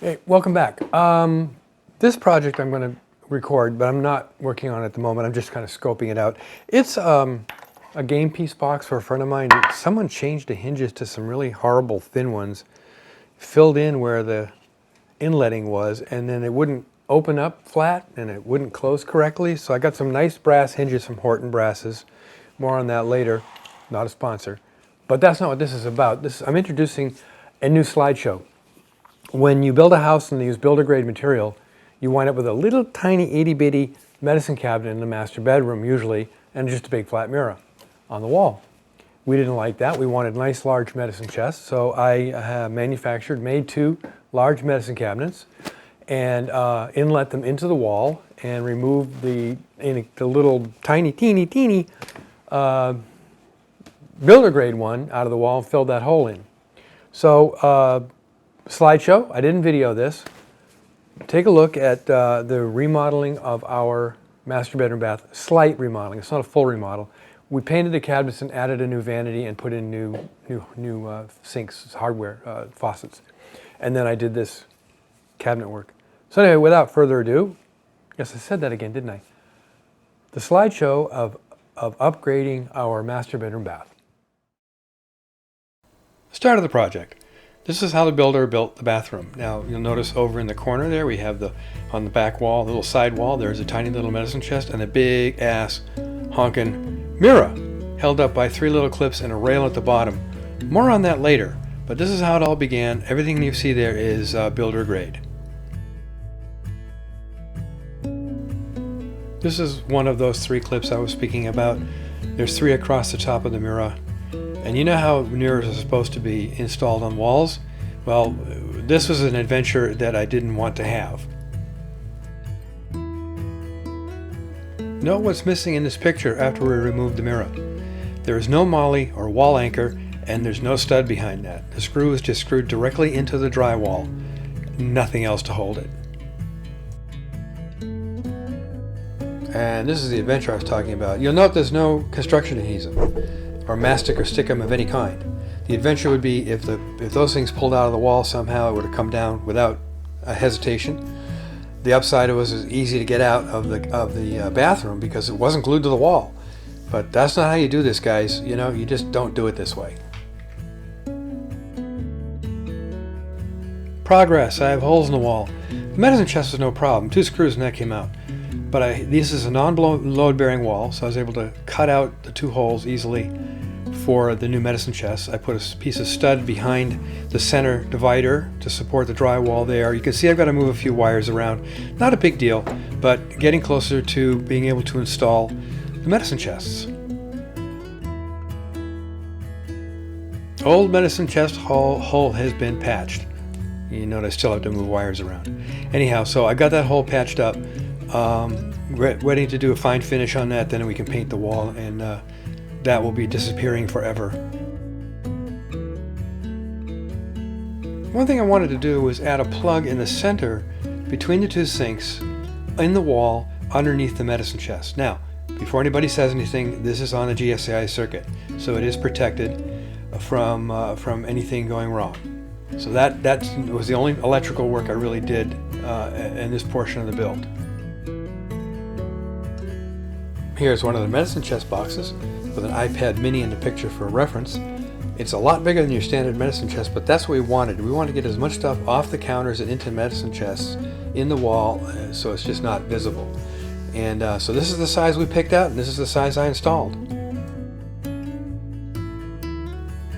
Hey, welcome back. This project I'm going to record, but I'm not working on it at the moment. I'm just kind of scoping it out. It's a game piece box for a friend of mine. Someone changed the hinges to some really horrible thin ones, filled in where the inletting was, and then it wouldn't open up flat and it wouldn't close correctly. So I got some nice brass hinges from Horton Brasses. More on that later. Not a sponsor. But that's not what this is about. I'm introducing a new slideshow. When you build a house and you use builder grade material, you wind up with a little tiny itty bitty medicine cabinet in the master bedroom usually, and just a big flat mirror on the wall. We didn't like that. We wanted nice large medicine chests, so I made two large medicine cabinets and inlet them into the wall and removed the little tiny teeny builder grade one out of the wall and filled that hole in. So slideshow, I didn't video this. Take a look at the remodeling of our master bedroom bath. Slight remodeling, it's not a full remodel. We painted the cabinets and added a new vanity and put in new sinks, hardware, faucets. And then I did this cabinet work. So anyway, without further ado, yes, I said that again, didn't I? The slideshow of upgrading our master bedroom bath. Start of the project. This is how the builder built the bathroom. Now you'll notice over in the corner there we have on the back wall, the little side wall, there's a tiny little medicine chest and a big ass honkin' mirror held up by three little clips and a rail at the bottom. More on that later, but this is how it all began. Everything you see there is builder grade. This is one of those three clips I was speaking about. There's three across the top of the mirror. And you know how mirrors are supposed to be installed on walls? Well, this was an adventure that I didn't want to have. Note what's missing in this picture after we removed the mirror. There is no molly or wall anchor, and there's no stud behind that. The screw is just screwed directly into the drywall. Nothing else to hold it. And this is the adventure I was talking about. You'll note there's no construction adhesive or mastic or stickum of any kind. The adventure would be if those things pulled out of the wall somehow, it would have come down without a hesitation. The upside was easy to get out of the bathroom because it wasn't glued to the wall. But that's not how you do this, guys. You know, you just don't do it this way. Progress. I have holes in the wall. The medicine chest was no problem. 2 screws and that came out. But this is a non-load bearing wall, so I was able to cut out the 2 holes easily for the new medicine chest. I put a piece of stud behind the center divider to support the drywall there. You can see I've got to move a few wires around. Not a big deal, but getting closer to being able to install the medicine chests. Old medicine chest hole has been patched. You note I still have to move wires around. Anyhow, so I got that hole patched up. Ready to do a fine finish on that, then we can paint the wall, and that will be disappearing forever. One thing I wanted to do was add a plug in the center between the 2 sinks in the wall underneath the medicine chest. Now, before anybody says anything, this is on a GSI circuit, so it is protected from anything going wrong. So that was the only electrical work I really did in this portion of the build. Here's one of the medicine chest boxes with an iPad mini in the picture for reference. It's a lot bigger than your standard medicine chest, but that's what we wanted. We wanted to get as much stuff off the counters and into medicine chests in the wall so it's just not visible. And so this is the size we picked out, and this is the size I installed.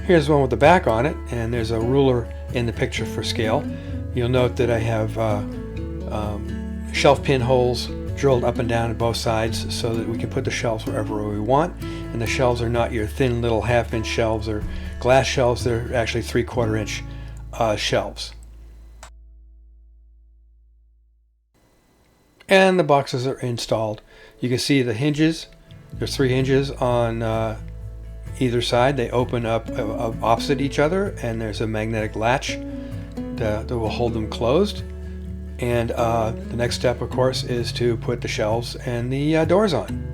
Here's one with the back on it, and there's a ruler in the picture for scale. You'll note that I have shelf pin holes drilled up and down at both sides so that we can put the shelves wherever we want. And the shelves are not your thin little half-inch shelves or glass shelves. They're actually 3/4 inch shelves. And the boxes are installed. You can see the hinges. There's 3 hinges on either side. They open up opposite each other, and there's a magnetic latch that will hold them closed. And the next step, of course, is to put the shelves and the doors on.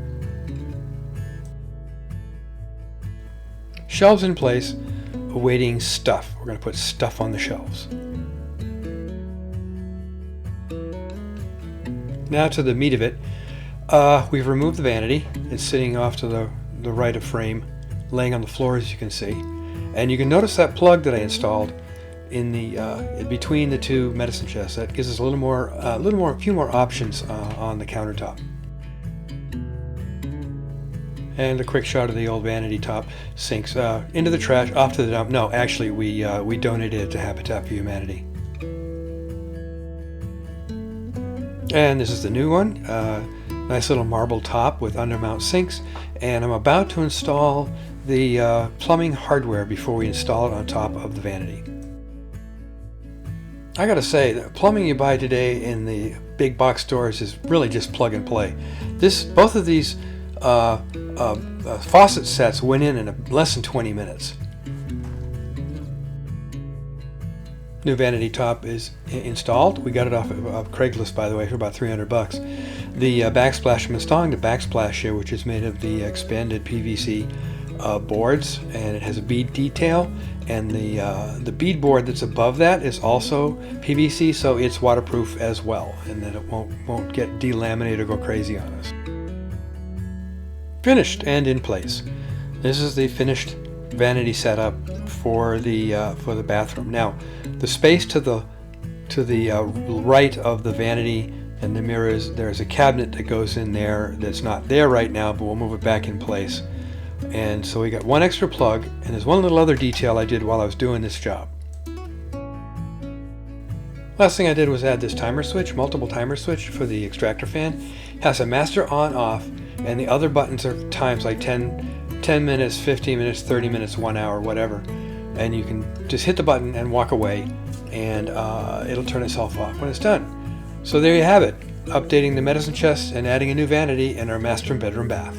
Shelves in place, awaiting stuff. We're going to put stuff on the shelves. Now to the meat of it. We've removed the vanity. It's sitting off to the right of frame, laying on the floor, as you can see. And you can notice that plug that I installed in between the two medicine chests. That gives us a few more options on the countertop. And a quick shot of the old vanity top sinks into the trash, off to the dump. No, actually, we donated it to Habitat for Humanity. And this is the new one. Nice little marble top with undermount sinks. And I'm about to install the plumbing hardware before we install it on top of the vanity. I gotta say, the plumbing you buy today in the big box stores is really just plug and play. Both of these faucet sets went in less than 20 minutes. New vanity top is installed. We got it off of Craigslist, by the way, for about 300 bucks. The backsplash, I'm installing the backsplash here, which is made of the expanded PVC boards, and it has a bead detail, and the bead board that's above that is also PVC, so it's waterproof as well, and then it won't get delaminated or go crazy on us. Finished and in place. This is the finished vanity setup for the bathroom. Now, the space to the right of the vanity and the mirrors, there's a cabinet that goes in there that's not there right now, but we'll move it back in place. And so we got one extra plug, and there's one little other detail I did while I was doing this job. Last thing I did was add this timer switch, multiple timer switch for the extractor fan. It has a master on off, and the other buttons are times like 10 minutes, 15 minutes, 30 minutes, 1 hour, whatever. And you can just hit the button and walk away, and it'll turn itself off when it's done. So there you have it, updating the medicine chest and adding a new vanity in our master bedroom bath.